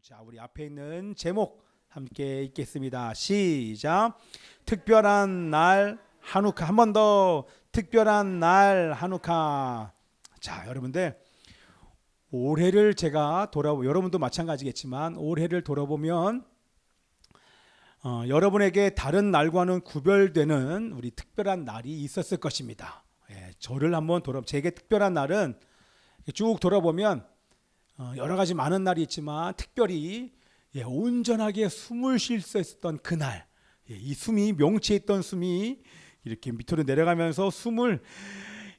자, 우리 앞에 있는 제목 함께 읽겠습니다. 시작. 특별한 날 한우카. 한 번 더. 특별한 날 한우카. 자, 여러분들 올해를 제가 여러분도 마찬가지겠지만 올해를 돌아보면 여러분에게 다른 날과는 구별되는 우리 특별한 날이 있었을 것입니다. 저를 한번 제게 특별한 날은 쭉 돌아보면 여러 가지 많은 날이 있지만 특별히 온전하게 숨을 쉴 수 있었던 그날, 이 숨이 명치에 있던 숨이 이렇게 밑으로 내려가면서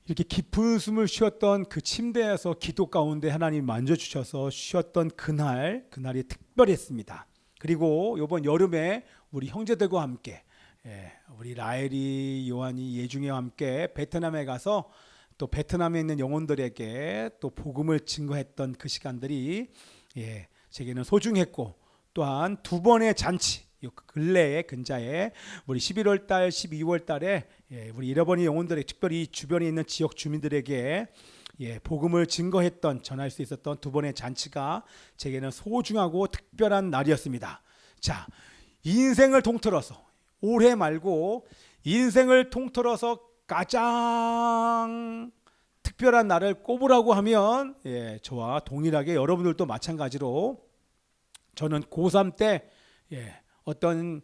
이렇게 깊은 숨을 쉬었던 그 침대에서 기도 가운데 하나님 만져주셔서 쉬었던 그날이 특별했습니다. 그리고 이번 여름에 우리 형제들과 함께 우리 라엘이, 요한이, 예중이와 함께 베트남에 가서 또 베트남에 있는 영혼들에게 또 복음을 증거했던 그 시간들이 제게는 소중했고, 또한 두 번의 잔치, 근래에 근자에 우리 11월 달, 12월 달에 우리 잃어버린 영혼들의 특별히 주변에 있는 지역 주민들에게 복음을 전할 수 있었던 두 번의 잔치가 제게는 소중하고 특별한 날이었습니다. 자, 인생을 통틀어서 올해 말고 인생을 통틀어서 가장 특별한 날을 꼽으라고 하면 저와 동일하게 여러분들도 마찬가지로 저는 고3 때 어떤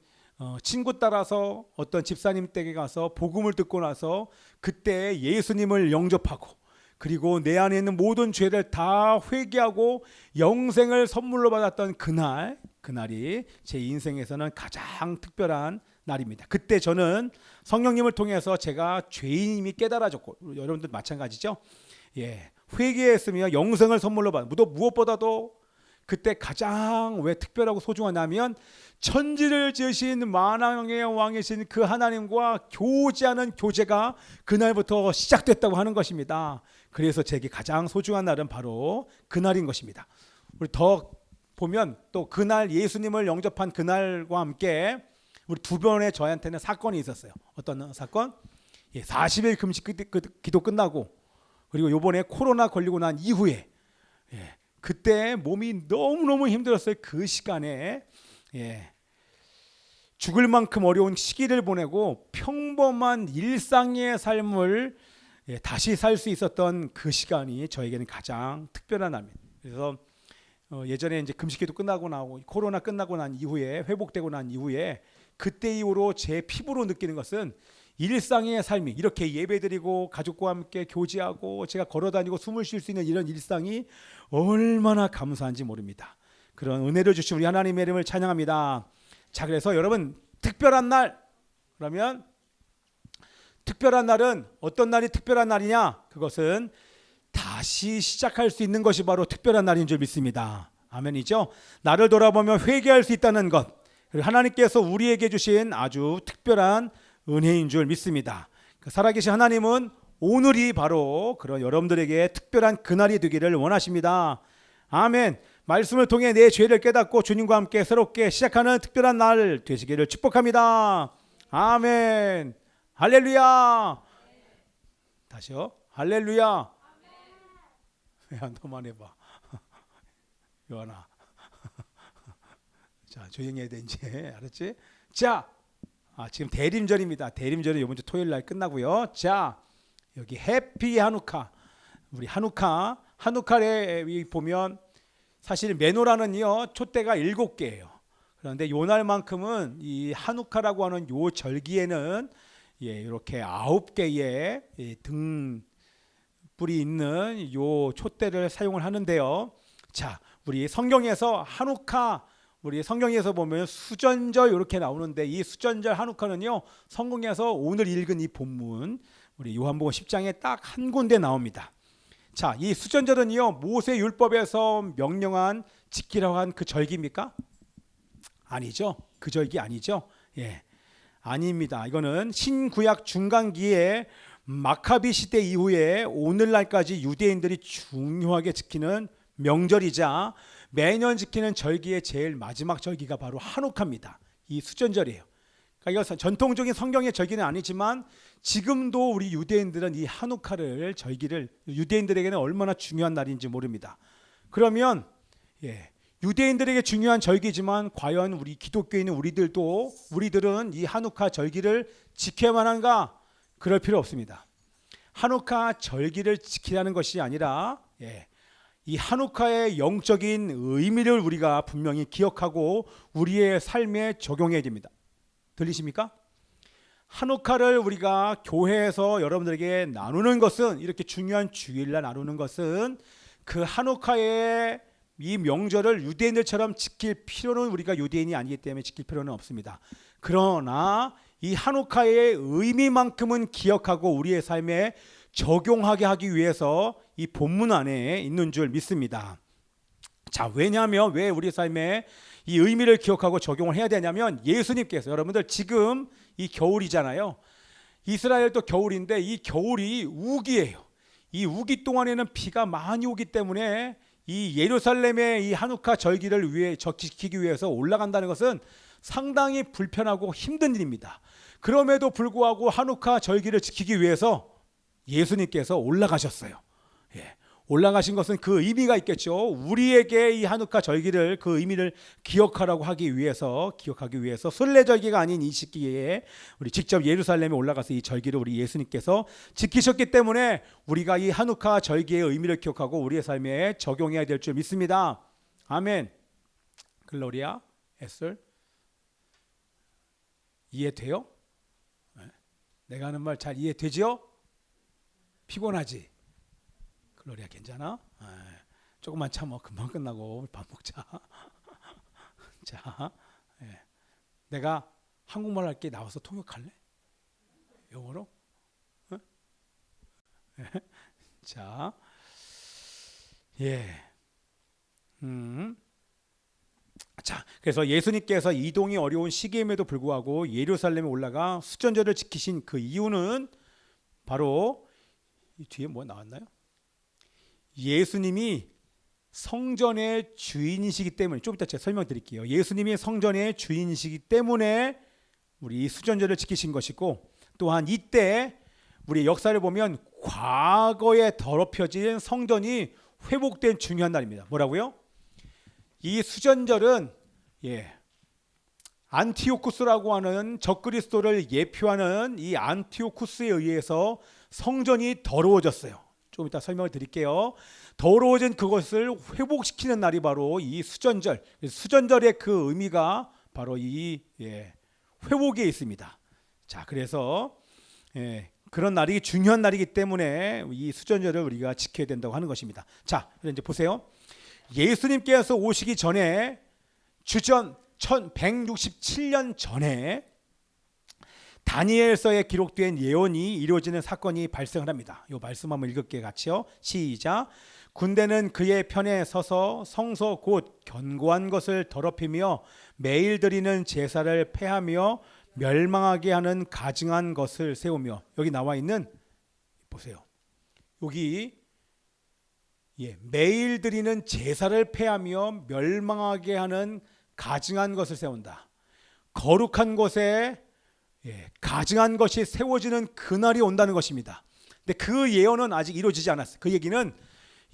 친구 따라서 어떤 집사님 댁에 가서 복음을 듣고 나서 그때 예수님을 영접하고, 그리고 내 안에 있는 모든 죄를 다 회개하고 영생을 선물로 받았던 그날이 제 인생에서는 가장 특별한 날입니다. 그때 저는 성령님을 통해서 제가 죄인임이 깨달아졌고, 여러분들 마찬가지죠. 회개했으며 영생을 선물로 받은, 무엇보다도 그때 가장 왜 특별하고 소중하냐면 천지를 지으신 만왕의 왕이신 그 하나님과 교제하는 교제가 그날부터 시작됐다고 하는 것입니다. 그래서 제게 가장 소중한 날은 바로 그날인 것입니다. 우리 더 보면 또 그날 예수님을 영접한 그날과 함께 우리 두 번의 저한테는 사건이 있었어요. 어떤 사건? 40일 금식 기도 끝나고, 그리고 이번에 코로나 걸리고 난 이후에 그때 몸이 너무너무 힘들었어요. 그 시간에 죽을 만큼 어려운 시기를 보내고 평범한 일상의 삶을 다시 살 수 있었던 그 시간이 저에게는 가장 특별한 날입니다. 그래서 예전에 이제 금식기도 끝나고 나고 코로나 끝나고 난 이후에, 회복되고 난 이후에 그때 이후로 제 피부로 느끼는 것은 일상의 삶이, 이렇게 예배드리고 가족과 함께 교제하고 제가 걸어다니고 숨을 쉴 수 있는 이런 일상이 얼마나 감사한지 모릅니다. 그런 은혜를 주신 우리 하나님의 이름을 찬양합니다. 자, 그래서 여러분 특별한 날, 그러면 특별한 날은 어떤 날이 특별한 날이냐? 그것은 다시 시작할 수 있는 것이 바로 특별한 날인 줄 믿습니다. 아멘이죠? 나를 돌아보며 회개할 수 있다는 것, 그리고 하나님께서 우리에게 주신 아주 특별한 은혜인 줄 믿습니다. 살아계신 하나님은 오늘이 바로 그런 여러분들에게 특별한 그날이 되기를 원하십니다. 아멘. 말씀을 통해 내 죄를 깨닫고 주님과 함께 새롭게 시작하는 특별한 날 되시기를 축복합니다. 아멘. 할렐루야. 다시요. 할렐루야. 야, 너만 해봐. 요한아. 자, 조용히 해야 돼 이제. 알았지? 자, 지금 대림절입니다. 대림절이 이번 주 토요일 날 끝나고요. 자, 여기 해피 한우카, 우리 한우카에 보면 사실 메노라는요 촛대가 7개예요. 그런데 요 날만큼은 이 한우카라고 하는 요 절기에는 이렇게 9개의 등불이 있는 요 촛대를 사용을 하는데요. 자, 우리 성경에서 한우카, 우리 성경에서 보면 수전절 이렇게 나오는데, 이 수전절 한우카는요 성경에서 오늘 읽은 이 본문 우리 요한복음 10장에 딱 한 군데 나옵니다. 자, 이 수전절은요 모세 율법에서 명령한 지키라고 한 그 절기입니까? 아니죠. 그 절기 아니죠. 아닙니다. 이거는 신구약 중간기에 마카비 시대 이후에 오늘날까지 유대인들이 중요하게 지키는 명절이자 매년 지키는 절기의 제일 마지막 절기가 바로 한우카입니다. 이 수전절이에요. 그러니까 이거 전통적인 성경의 절기는 아니지만 지금도 우리 유대인들은 이 한우카를 절기를 유대인들에게는 얼마나 중요한 날인지 모릅니다. 그러면 유대인들에게 중요한 절기지만 과연 우리 기독교인인 우리들은 이 한우카 절기를 지켜야만 한가? 그럴 필요 없습니다. 한우카 절기를 지키라는 것이 아니라 이 한우카의 영적인 의미를 우리가 분명히 기억하고 우리의 삶에 적용해야 됩니다. 들리십니까? 한우카를 우리가 교회에서 여러분들에게 나누는 것은, 이렇게 중요한 주일날 나누는 것은 그 한우카의 이 명절을 유대인들처럼 지킬 필요는, 우리가 유대인이 아니기 때문에 지킬 필요는 없습니다. 그러나 이 한우카의 의미만큼은 기억하고 우리의 삶에 적용하게 하기 위해서 이 본문 안에 있는 줄 믿습니다. 자, 왜냐하면 왜 우리 삶에 이 의미를 기억하고 적용을 해야 되냐면, 예수님께서, 여러분들 지금 이 겨울이잖아요. 이스라엘도 겨울인데 이 겨울이 우기예요. 이 우기 동안에는 비가 많이 오기 때문에 이 예루살렘의 이 한우카 절기를 지키기 위해서 올라간다는 것은 상당히 불편하고 힘든 일입니다. 그럼에도 불구하고 한우카 절기를 지키기 위해서 예수님께서 올라가셨어요. 올라가신 것은 그 의미가 있겠죠. 우리에게 이 한우카 절기를, 그 의미를 기억하기 위해서 순례절기가 아닌 이 시기에 우리 직접 예루살렘에 올라가서 이 절기를 우리 예수님께서 지키셨기 때문에 우리가 이 한우카 절기의 의미를 기억하고 우리의 삶에 적용해야 될 줄 믿습니다. 아멘. 글로리아, 에슬, 이해돼요? 내가 하는 말 잘 이해되죠? 피곤하지? 글로리아 괜찮아? 조금만 참아. 금방 끝나고 밥 먹자. 자, 내가 한국말 할게. 나와서 통역할래? 영어로? 자, 자, 그래서 예수님께서 이동이 어려운 시기임에도 불구하고 예루살렘에 올라가 수전절을 지키신 그 이유는 바로, 이 뒤에 뭐 나왔나요? 예수님이 성전의 주인이시기 때문에, 좀 이따 제가 설명드릴게요. 예수님이 성전의 주인이시기 때문에 우리 수전절을 지키신 것이고, 또한 이때 우리 역사를 보면 과거에 더럽혀진 성전이 회복된 중요한 날입니다. 뭐라고요? 이 수전절은 안티오쿠스라고 하는 적그리스도를 예표하는 이 안티오쿠스에 의해서 성전이 더러워졌어요. 좀 이따 설명을 드릴게요. 더러워진 그것을 회복시키는 날이 바로 이 수전절. 수전절의 그 의미가 바로 이 회복에 있습니다. 자, 그래서 그런 날이 중요한 날이기 때문에 이 수전절을 우리가 지켜야 된다고 하는 것입니다. 자, 이제 보세요. 예수님께서 오시기 전에 주전 1167년 전에 다니엘서에 기록된 예언이 이루어지는 사건이 발생을 합니다. 이 말씀 한번 읽을게요. 같이요. 시작. 군대는 그의 편에 서서 성소 곧 견고한 것을 더럽히며 매일 드리는 제사를 폐하며 멸망하게 하는 가증한 것을 세우며, 여기 나와 있는, 보세요. 여기 매일 드리는 제사를 폐하며 멸망하게 하는 가증한 것을 세운다. 거룩한 곳에 가증한 것이 세워지는 그날이 온다는 것입니다. 근데 그 예언은 아직 이루어지지 않았어요. 그 얘기는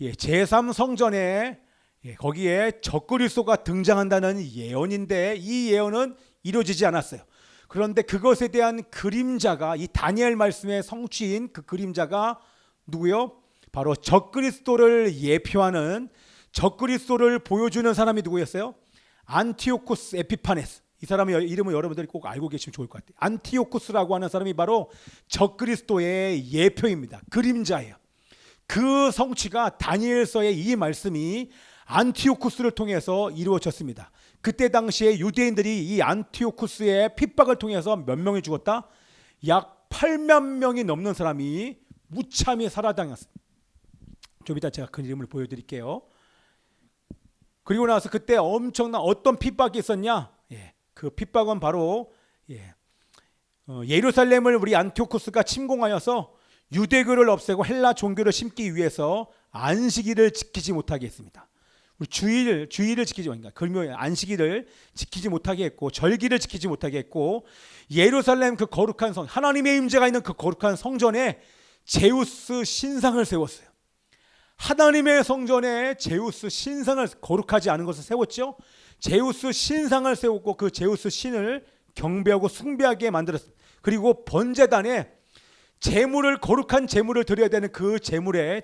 제3성전에 거기에 적그리스도가 등장한다는 예언인데, 이 예언은 이루어지지 않았어요. 그런데 그것에 대한 그림자가, 이 다니엘 말씀의 성취인 그 그림자가 누구요? 바로 적그리스도를 예표하는, 적그리스도를 보여주는 사람이 누구였어요? 안티오쿠스 에피파네스. 이 사람의 이름을 여러분들이 꼭 알고 계시면 좋을 것 같아요. 안티오쿠스라고 하는 사람이 바로 적그리스도의 예표입니다. 그림자예요. 그 성취가, 다니엘서의 이 말씀이 안티오쿠스를 통해서 이루어졌습니다. 그때 당시에 유대인들이 이 안티오쿠스의 핍박을 통해서 몇 명이 죽었다? 약 8만 명이 넘는 사람이 무참히 살아당했습니다. 좀 이따 제가 그 이름을 보여드릴게요. 그리고 나서 그때 엄청난 어떤 핍박이 있었냐? 그 핍박은 바로 예루살렘을 우리 안티오쿠스가 침공하여서 유대교를 없애고 헬라 종교를 심기 위해서 안식일을 지키지 못하게 했습니다. 우리 주일을 지키지 못하게, 금요일 안식일을 지키지 못하게 했고, 절기를 지키지 못하게 했고, 예루살렘 그 거룩한 성, 하나님의 임재가 있는 그 거룩한 성전에 제우스 신상을 세웠어요. 하나님의 성전에 제우스 신상을 거룩하지 않은 것을 세웠죠. 제우스 신상을 세웠고 그 제우스 신을 경배하고 숭배하게 만들었습니다. 그리고 번제단에 제물을 거룩한 제물을 드려야 되는 그 제물에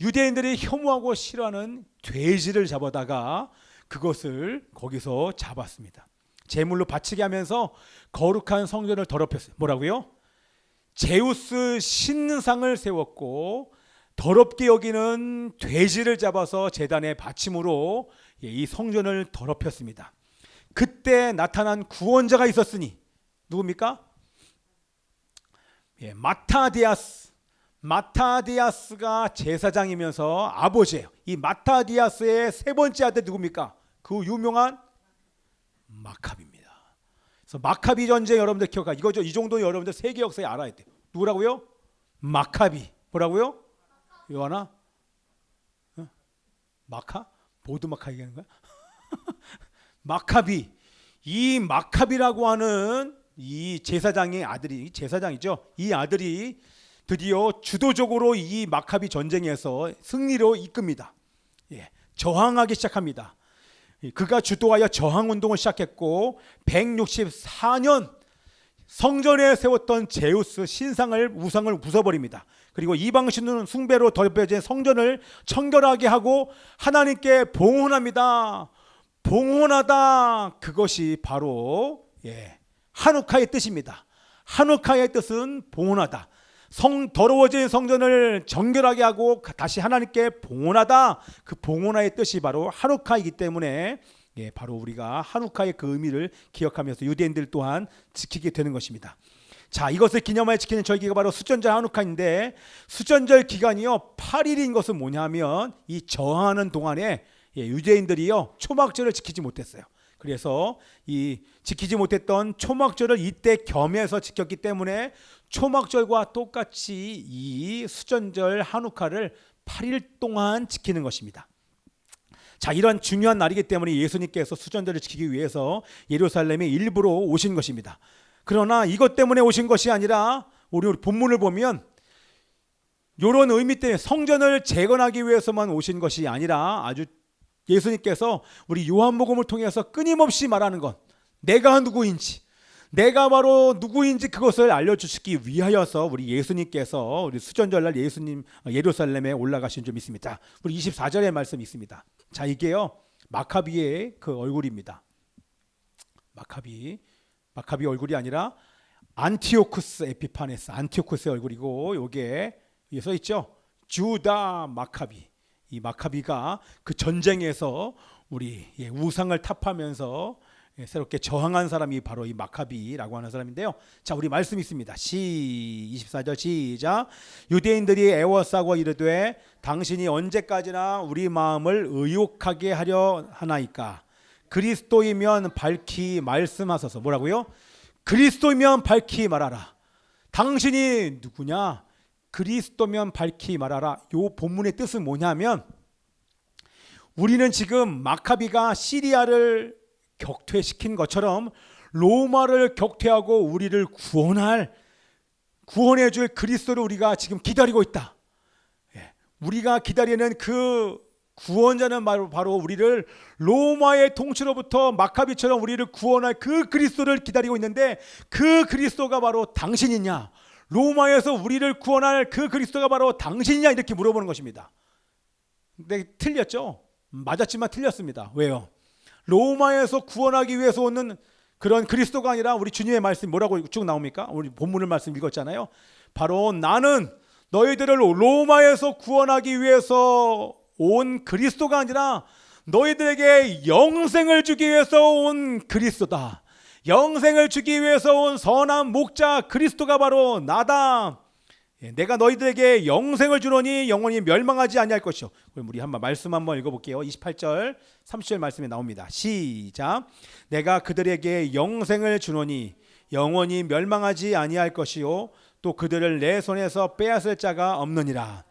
유대인들이 혐오하고 싫어하는 돼지를 잡아다가 그것을 거기서 잡았습니다. 제물로 바치게 하면서 거룩한 성전을 더럽혔어요. 뭐라고요? 제우스 신상을 세웠고 더럽게 여기는 돼지를 잡아서 제단에 바침으로 이 성전을 더럽혔습니다. 그때 나타난 구원자가 있었으니 누굽니까? 마타디아스가 제사장이면서 아버지예요. 이 마타디아스의 세 번째 아들 누굽니까? 그 유명한 마카비입니다. 그래서 마카비 전쟁 여러분들 기억하 이거죠. 이 정도 여러분들 세계 역사에 알아야 돼요. 누구라고요? 마카비. 뭐라고요? 요하나? 마카? 보드마카 얘기하는 거야? 마카비. 이 마카비라고 하는 이 제사장의 아들이 제사장이죠. 이 아들이 드디어 주도적으로 이 마카비 전쟁에서 승리로 이끕니다. 저항하기 시작합니다. 그가 주도하여 저항운동을 시작했고 164년 성전에 세웠던 제우스 신상을 우상을 부숴버립니다. 그리고 이방신은 숭배로 더럽혀진 성전을 청결하게 하고 하나님께 봉헌합니다. 봉헌하다, 그것이 바로 한우카의 뜻입니다. 한우카의 뜻은 봉헌하다. 더러워진 성전을 정결하게 하고 다시 하나님께 봉헌하다. 그 봉헌의 뜻이 바로 한우카이기 때문에 바로 우리가 한우카의 그 의미를 기억하면서 유대인들 또한 지키게 되는 것입니다. 자, 이것을 기념하여 지키는 절기가 바로 수전절 한우카인데, 수전절 기간이요 8일인 것은 뭐냐면 이 저항하는 동안에 유대인들이요 초막절을 지키지 못했어요. 그래서 이 지키지 못했던 초막절을 이때 겸해서 지켰기 때문에 초막절과 똑같이 이 수전절 한우카를 8일 동안 지키는 것입니다. 자, 이런 중요한 날이기 때문에 예수님께서 수전절을 지키기 위해서 예루살렘에 일부러 오신 것입니다. 그러나 이것 때문에 오신 것이 아니라 우리 본문을 보면 이런 의미 때문에 성전을 재건하기 위해서만 오신 것이 아니라 아주 예수님께서 우리 요한복음을 통해서 끊임없이 말하는 것, 내가 누구인지, 내가 바로 누구인지 그것을 알려주시기 위하여서 우리 예수님께서 우리 수전절날 예수님 예루살렘에 올라가신 줄 믿습니다. 우리 24절의 말씀이 있습니다. 자, 이게요 마카비의 그 얼굴입니다. 마카비 얼굴이 아니라 안티오쿠스 에피파네스, 안티오쿠스의 얼굴이고, 요게 여기 써 있죠. 주다 마카비. 이 마카비가 그 전쟁에서 우리 우상을 탑하면서 새롭게 저항한 사람이 바로 이 마카비라고 하는 사람인데요. 자, 우리 말씀 있습니다. 24절 시작. 유대인들이 애워싸고 이르되 당신이 언제까지나 우리 마음을 의욕하게 하려 하나이까? 그리스도이면 밝히 말씀하소서. 뭐라고요? 그리스도이면 밝히 말하라. 당신이 누구냐? 그리스도면 밝히 말하라. 요 본문의 뜻은 뭐냐면, 우리는 지금 마카비가 시리아를 격퇴시킨 것처럼 로마를 격퇴하고 우리를 구원해줄 그리스도를 우리가 지금 기다리고 있다. 우리가 기다리는 그 구원자는 바로 우리를 로마의 통치로부터 마카비처럼 우리를 구원할 그 그리스도를 기다리고 있는데, 그 그리스도가 바로 당신이냐? 로마에서 우리를 구원할 그 그리스도가 바로 당신이냐? 이렇게 물어보는 것입니다. 근데 틀렸죠? 맞았지만 틀렸습니다. 왜요? 로마에서 구원하기 위해서 오는 그런 그리스도가 아니라 우리 주님의 말씀 뭐라고 쭉 나옵니까? 우리 본문을 말씀 읽었잖아요. 바로 나는 너희들을 로마에서 구원하기 위해서 온 그리스도가 아니라 너희들에게 영생을 주기 위해서 온 그리스도다. 영생을 주기 위해서 온 선한 목자 그리스도가 바로 나다. 내가 너희들에게 영생을 주노니 영원히 멸망하지 아니할 것이요. 그럼 우리 말씀 한번 읽어볼게요. 28절 30절 말씀에 나옵니다. 시작. 내가 그들에게 영생을 주노니 영원히 멸망하지 아니할 것이요 또 그들을 내 손에서 빼앗을 자가 없느니라.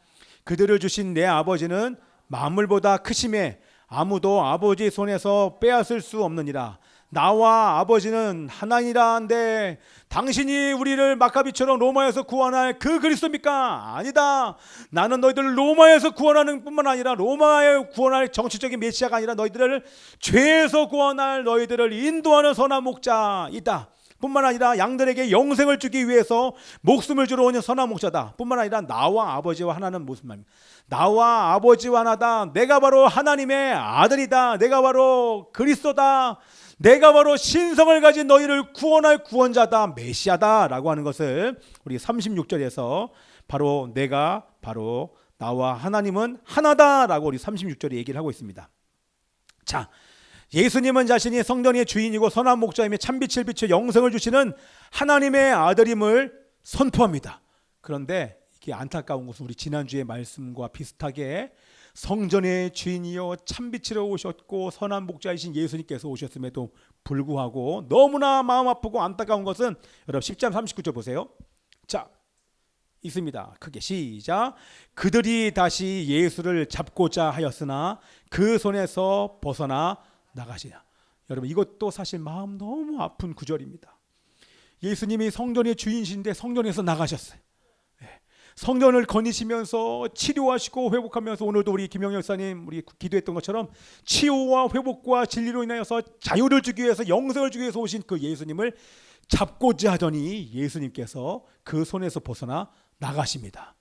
그들을 주신 내 아버지는 만물보다 크심에 아무도 아버지 손에서 빼앗을 수 없느니라. 나와 아버지는 하나니라 한데 당신이 우리를 마카비처럼 로마에서 구원할 그 그리스도입니까? 아니다. 나는 너희들을 로마에서 구원하는 뿐만 아니라 로마에 구원할 정치적인 메시아가 아니라 너희들을 죄에서 구원할 너희들을 인도하는 선한 목자이다. 뿐만 아니라 양들에게 영생을 주기 위해서 목숨을 주러 오는 선한 목자다. 뿐만 아니라 나와 아버지와 하나는 무슨 말입니까? 나와 아버지와 하나다. 내가 바로 하나님의 아들이다. 내가 바로 그리스도다. 내가 바로 신성을 가진 너희를 구원할 구원자다. 메시아다 라고 하는 것을 우리 36절에서 바로 내가 바로 나와 하나님은 하나다 라고 우리 36절에 얘기를 하고 있습니다. 자, 예수님은 자신이 성전의 주인이고 선한 목자이며 참빛을 비춰 영생을 주시는 하나님의 아들임을 선포합니다. 그런데 이게 안타까운 것은 우리 지난주의 말씀과 비슷하게 성전의 주인이요 참빛으로 오셨고 선한 목자이신 예수님께서 오셨음에도 불구하고 너무나 마음 아프고 안타까운 것은 여러분 10장 39절 보세요. 자, 있습니다. 크게 시작. 그들이 다시 예수를 잡고자 하였으나 그 손에서 벗어나 나가시냐. 여러분 이것도 사실 마음 너무 아픈 구절입니다. 예수님이 성전의 주인이신데 성전에서 나가셨어요. 성전을 거니시면서 치료하시고 회복하면서 오늘도 우리 김영희 목사님 우리 기도했던 것처럼 치유와 회복과 진리로 인하여서 자유를 주기 위해서 영생을 주기 위해서 오신 그 예수님을 잡고자 하더니 예수님께서 그 손에서 벗어나 나가십니다.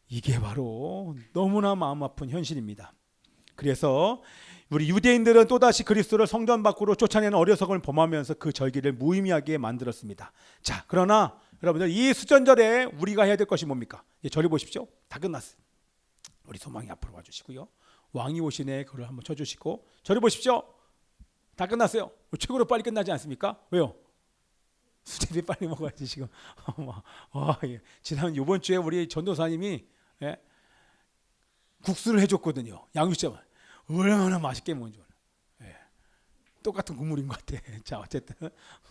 이게 바로 너무나 마음 아픈 현실입니다. 그래서 우리 유대인들은 또다시 그리스도를 성전 밖으로 쫓아내는 어리석음을 범하면서 그 절기를 무의미하게 만들었습니다. 자, 그러나 여러분들 이 수전절에 우리가 해야 될 것이 뭡니까? 저리 보십시오. 다 끝났어요. 우리 소망이 앞으로 와주시고요. 왕이 오시네 그걸 한번 쳐주시고 저리 보십시오. 다 끝났어요. 최고로 빨리 끝나지 않습니까? 왜요? 수제비 빨리 먹어야지 지금. 예. 지난 이번 주에 우리 전도사님이 국수를 해줬거든요. 양육자만 얼마나 맛있게 먹는지. 똑같은 국물인 것 같아. 자, 어쨌든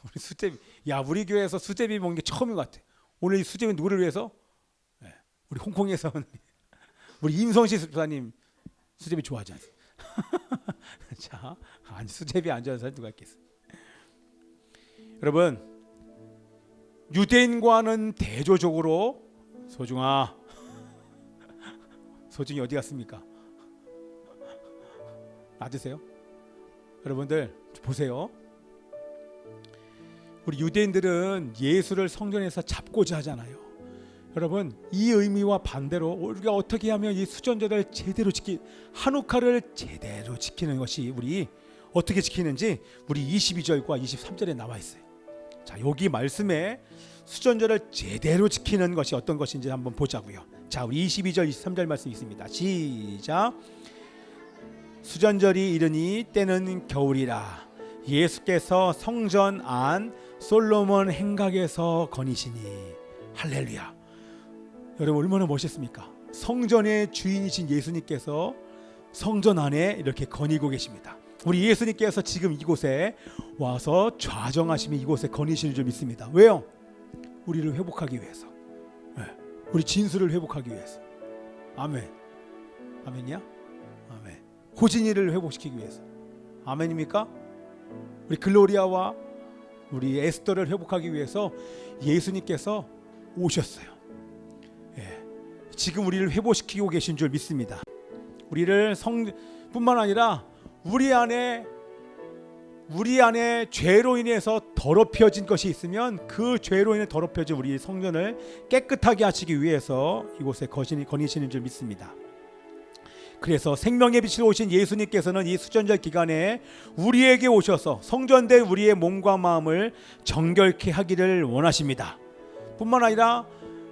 우리 수제비, 야 우리 교회에서 수제비 먹는 게 처음인 것 같아. 오늘 이 수제비 누구를 위해서? 우리 홍콩에서 우리 임성시 집사님 수제비 좋아하지 않습니까? 자, 아니 수제비 안 좋아하는 사람 누가 있겠어? 여러분 유대인과는 대조적으로 소중아, 소중이 어디 갔습니까? 놔두세요. 여러분들 보세요. 우리 유대인들은 예수를 성전에서 잡고자 하잖아요. 여러분 이 의미와 반대로 우리가 어떻게 하면 이 수전절을 제대로 한우카를 제대로 지키는 것이 우리 어떻게 지키는지 우리 22절과 23절에 나와 있어요. 자, 여기 말씀에 수전절을 제대로 지키는 것이 어떤 것인지 한번 보자고요. 자, 우리 22절 23절 말씀이 있습니다. 시작. 수전절이 이르니 때는 겨울이라 예수께서 성전 안 솔로몬 행각에서 거니시니. 할렐루야. 여러분 얼마나 멋있습니까? 성전의 주인이신 예수님께서 성전 안에 이렇게 거니고 계십니다. 우리 예수님께서 지금 이곳에 와서 좌정하시며 이곳에 거니시는 줄 믿습니다. 왜요? 우리를 회복하기 위해서. 우리 진수를 회복하기 위해서. 아멘. 아멘이야? 아멘. 호진이를 회복시키기 위해서. 아멘입니까? 우리 글로리아와 우리 에스더를 회복하기 위해서 예수님께서 오셨어요. 지금 우리를 회복시키고 계신 줄 믿습니다. 우리를 뿐만 아니라 우리 안에 죄로 인해서 더럽혀진 것이 있으면 그 죄로 인해 더럽혀진 우리 성전을 깨끗하게 하시기 위해서 이곳에 거니시는 줄 믿습니다. 그래서 생명의 빛으로 오신 예수님께서는 이 수전절 기간에 우리에게 오셔서 성전된 우리의 몸과 마음을 정결케 하기를 원하십니다. 뿐만 아니라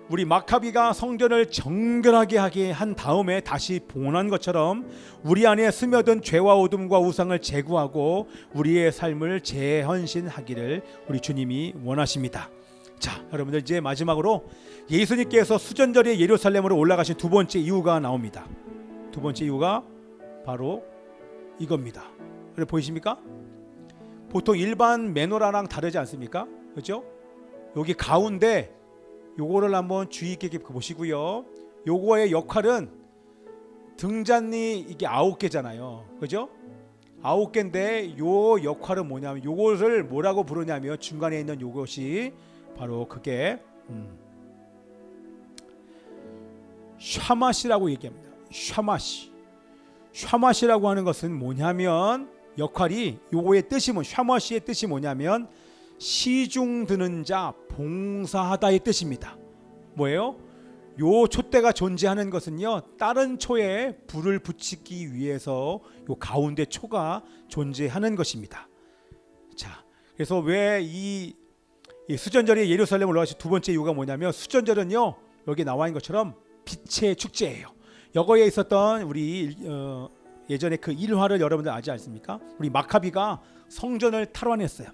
우리 마카비가 성전을 정결하게 하게 한 다음에 다시 봉헌한 것처럼 우리 안에 스며든 죄와 어둠과 우상을 제거하고 우리의 삶을 재헌신하기를 우리 주님이 원하십니다. 자, 여러분들 이제 마지막으로 예수님께서 수전절에 예루살렘으로 올라가신 두 번째 이유가 나옵니다. 두 번째 이유가 바로 이겁니다. 그래 보이십니까? 보통 일반 메노라랑 다르지 않습니까? 그렇죠? 여기 가운데 요거를 한번 주의 깊게 보시고요. 요거의 역할은 등잔이 이게 9개잖아요. 그죠? 9개인데 요 역할은 뭐냐면 요것을 뭐라고 부르냐면 중간에 있는 요것이 바로 그게 샤맛이라고 얘기합니다. 샤맛이라고 하는 것은 뭐냐면 역할이 요거의 뜻이 샤맛의 뜻이 뭐냐면 시중 드는 자, 봉사하다의 뜻입니다. 뭐예요? 요 촛대가 존재하는 것은요, 다른 초에 불을 붙이기 위해서 요 가운데 초가 존재하는 것입니다. 자, 그래서 왜 이 수전절에 예루살렘 올라가신 두 번째 이유가 뭐냐면, 수전절은요 여기 나와 있는 것처럼 빛의 축제예요. 여거에 있었던 우리 예전에 그 일화를 여러분들 아지 않습니까? 우리 마카비가 성전을 탈환했어요.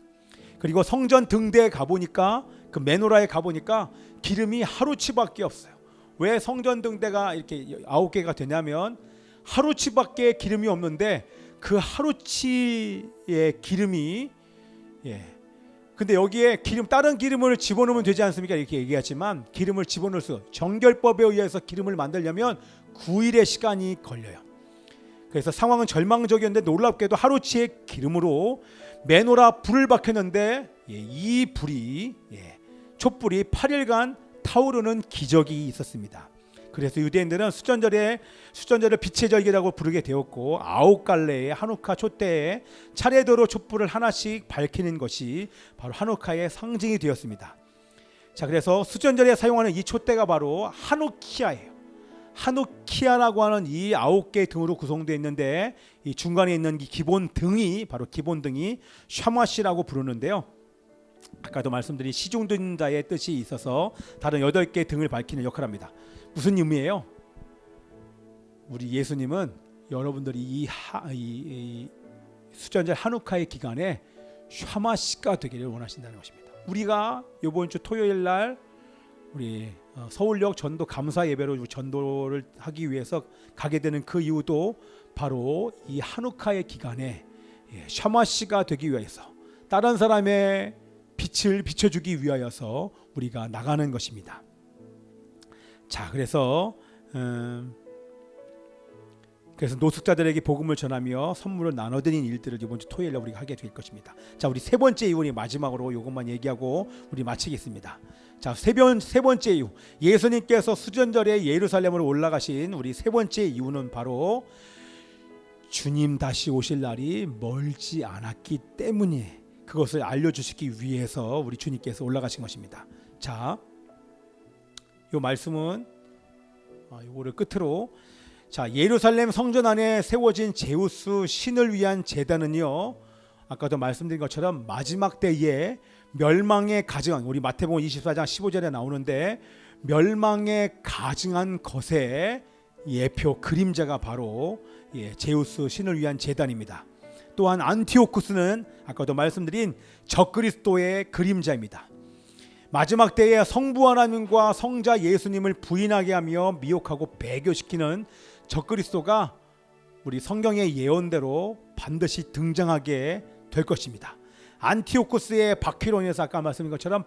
그리고 성전 등대에 가보니까, 그 메노라에 가보니까 기름이 하루치밖에 없어요. 왜 성전 등대가 이렇게 9개가 되냐면 하루치밖에 기름이 없는데, 그 하루치의 기름이 근데 여기에 다른 기름을 집어넣으면 되지 않습니까? 이렇게 얘기하지만 기름을 집어넣을 수, 정결법에 의해서 기름을 만들려면 9일의 시간이 걸려요. 그래서 상황은 절망적이었는데 놀랍게도 하루치의 기름으로 메노라 불을 밝혔는데 이 불이 촛불이 8일간 타오르는 기적이 있었습니다. 그래서 유대인들은 수전절을 빛의 절기라고 부르게 되었고, 9갈래의 하누카 촛대에 차례대로 촛불을 하나씩 밝히는 것이 바로 하누카의 상징이 되었습니다. 자, 그래서 수전절에 사용하는 이 촛대가 바로 하누키아예요. 하누키아라고 하는 이 9개의 등으로 구성되어 있는데, 이 중간에 있는 이 기본 등이 바로 기본 등이 샤맛이라고 부르는데요. 아까도 말씀드린 시중든 자의 뜻이 있어서 다른 8개의 등을 밝히는 역할을 합니다. 무슨 의미예요? 우리 예수님은 여러분들이 이 수전절 하누카의 기간에 샤마시가 되기를 원하신다는 것입니다. 우리가 이번 주 토요일 날 우리 서울역 전도 감사 예배로 전도를 하기 위해서 가게 되는 그 이유도 바로 이 하누카의 기간에 샤마시가 되기 위해서, 다른 사람의 빛을 비춰주기 위하여서 우리가 나가는 것입니다. 자, 그래서 노숙자들에게 복음을 전하며 선물을 나눠드리는 일들을 이번 주 토요일에 우리가 하게 될 것입니다. 자, 우리 세 번째 이유는 마지막으로 이것만 얘기하고 우리 마치겠습니다. 자, 세 번째 이유, 예수님께서 수전절에 예루살렘으로 올라가신 우리 세 번째 이유는 바로 주님 다시 오실 날이 멀지 않았기 때문에, 그것을 알려주시기 위해서 우리 주님께서 올라가신 것입니다. 자, 이 말씀은 이거를 끝으로, 자, 예루살렘 성전 안에 세워진 제우스 신을 위한 제단은요, 아까도 말씀드린 것처럼 마지막 때에 멸망에 가증한, 우리 마태복음 24장 15절에 나오는데, 멸망에 가증한 것의 예표 그림자가 바로 제우스 신을 위한 제단입니다. 또한 안티오쿠스는 아까도 말씀드린 적그리스도의 그림자입니다. 마지막 때에 성부 하나님과 성자 예수님을 부인하게 하며 미혹하고 배교시키는 적그리스도가 우리 성경의 예언대로 반드시 등장하게 될 것입니다. 안티오쿠스의 박해론에서 아까 말씀드린 것처럼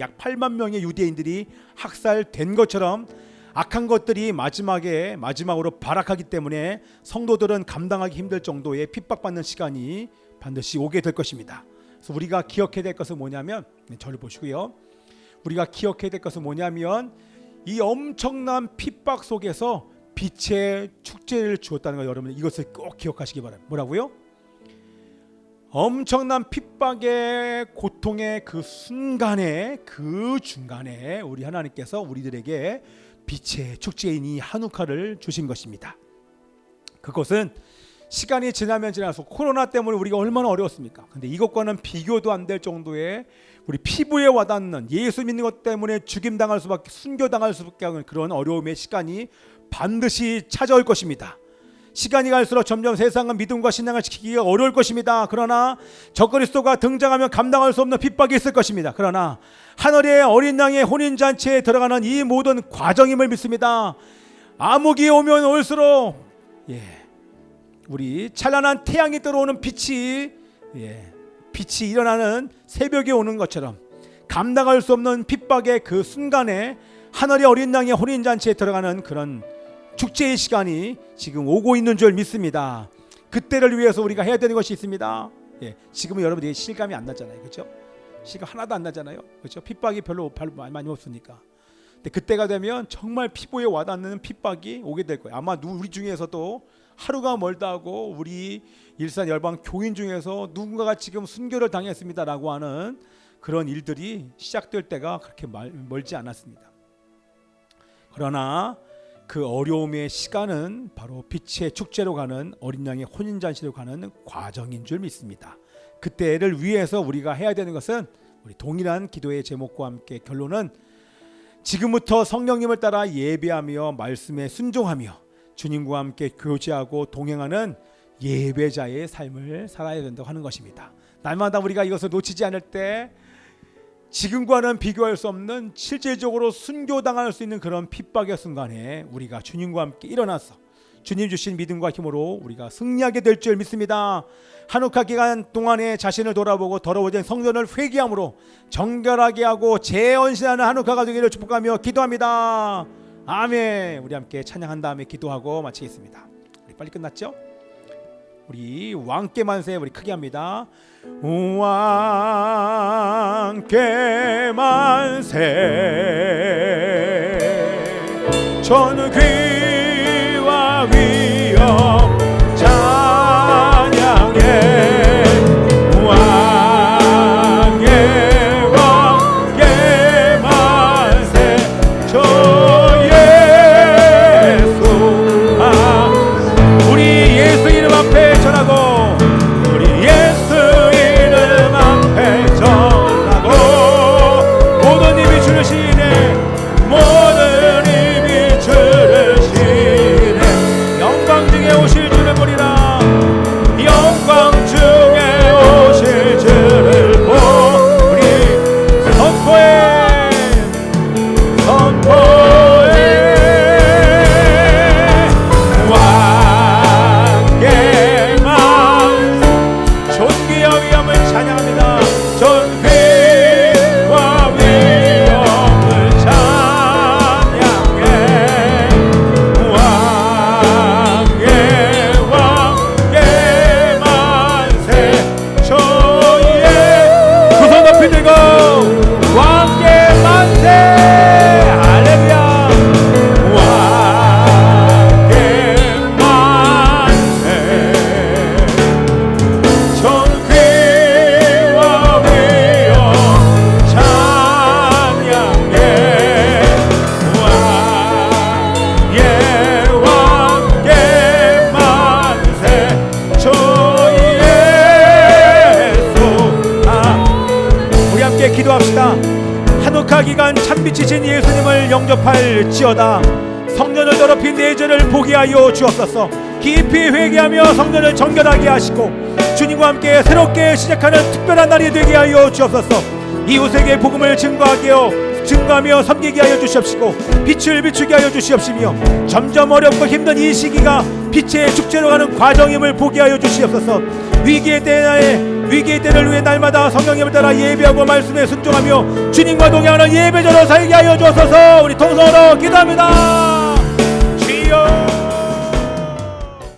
약 8만 명의 유대인들이 학살된 것처럼 악한 것들이 마지막으로 발악하기 때문에 성도들은 감당하기 힘들 정도의 핍박받는 시간이 반드시 오게 될 것입니다. 그래서 우리가 기억해야 될 것은 뭐냐면, 저를 보시고요, 우리가 기억해야 될 것은 뭐냐면, 이 엄청난 핍박 속에서 빛의 축제를 주었다는 거, 여러분 이것을 꼭 기억하시기 바랍니다. 뭐라고요? 엄청난 핍박의 고통의 그 순간에, 그 중간에 우리 하나님께서 우리들에게 빛의 축제인 이 한우카를 주신 것입니다. 그것은 시간이 지나면 지나서 코로나 때문에 우리가 얼마나 어려웠습니까? 근데 이것과는 비교도 안 될 정도의 우리 피부에 와닿는, 예수 믿는 것 때문에 죽임당할 수밖에, 순교당할 수밖에 없는 그런 어려움의 시간이 반드시 찾아올 것입니다. 시간이 갈수록 점점 세상은 믿음과 신앙을 지키기가 어려울 것입니다. 그러나 적그리스도가 등장하면 감당할 수 없는 핍박이 있을 것입니다. 그러나 하늘의 어린 양의 혼인잔치에 들어가는 이 모든 과정임을 믿습니다. 암흑이 오면 올수록 우리 찬란한 태양이 들어오는 빛이 일어나는 새벽에 오는 것처럼 감당할 수 없는 핍박의 그 순간에 하늘의 어린 양의 혼인잔치에 들어가는 그런 축제의 시간이 지금 오고 있는 줄 믿습니다. 그때를 위해서 우리가 해야 되는 것이 있습니다. 예, 지금은 여러분들이 실감이 안 나잖아요, 그렇죠? 실감 하나도 안 나잖아요, 그렇죠? 핍박이 별로 많이 없으니까. 근데 그때가 되면 정말 피부에 와닿는 핍박이 오게 될 거예요. 아마 우리 중에서도 하루가 멀다 하고 우리 일산 열방 교인 중에서 누군가가 지금 순교를 당했습니다라고 하는 그런 일들이 시작될 때가 그렇게 멀지 않았습니다. 그러나 그 어려움의 시간은 바로 빛의 축제로 가는 어린 양의 혼인잔치로 가는 과정인 줄 믿습니다. 그때를 위해서 우리가 해야 되는 것은 우리 동일한 기도의 제목과 함께 결론은 지금부터 성령님을 따라 예배하며 말씀에 순종하며 주님과 함께 교제하고 동행하는 예배자의 삶을 살아야 된다고 하는 것입니다. 날마다 우리가 이것을 놓치지 않을 때 지금과는 비교할 수 없는 실질적으로 순교당할 수 있는 그런 핍박의 순간에 우리가 주님과 함께 일어나서 주님 주신 믿음과 힘으로 우리가 승리하게 될 줄 믿습니다. 한옥화 기간 동안에 자신을 돌아보고 더러워진 성전을 회개함으로 정결하게 하고 재언신하는 한옥화가 되기를 축복하며 기도합니다. 아멘. 우리 함께 찬양한 다음에 기도하고 마치겠습니다. 우리 빨리 끝났죠? 우리 왕께 만세 우리 크게 합니다. 왕께 만세 전 귀와 위엄 찬양해 왕의 왕께 만세 저 예수 우리 예수 이름 앞에 전하고 우리 예수 이름 앞에 전하고 모든 입이 주르시네 모든 입이 주르시네 영광 중에 오실 줄을 보리라 영광 중에 오실 줄을 보 우리 선포해 왕께만 존귀와 위엄을 찬양합니다. 존귀와 위엄을 찬양해 왕의 왕께 만세 저의 두 손 높이 들고 왕께 만세 할렐루야 왕께 만세 존귀와 위엄 찬양해 왕의 왕께 만세 저 예수 우리 함께 기도합시다. 한옥화 기간 참빛이신 예수님을 영접할지어다. 성전을 더럽힌 내 죄를 보게 하여 주옵소서. 깊이 회개하며 성전을 정결하게 하시고 주님과 함께 새롭게 시작하는 특별한 날이 되게 하여 주옵소서. 이웃에게 복음을 증거하며 섬기게 하여 주시옵시고 빛을 비추게 하여 주시옵시며 점점 어렵고 힘든 이 시기가 빛의 축제로 가는 과정임을 보게 하여 주시옵소서. 위기의 때를 위해 날마다 성령님을 따라 예배하고 말씀에 순종하며 주님과 동행하는 예배자로 살게 하여 주옵소서. 우리 통성으로 기도합니다. 주여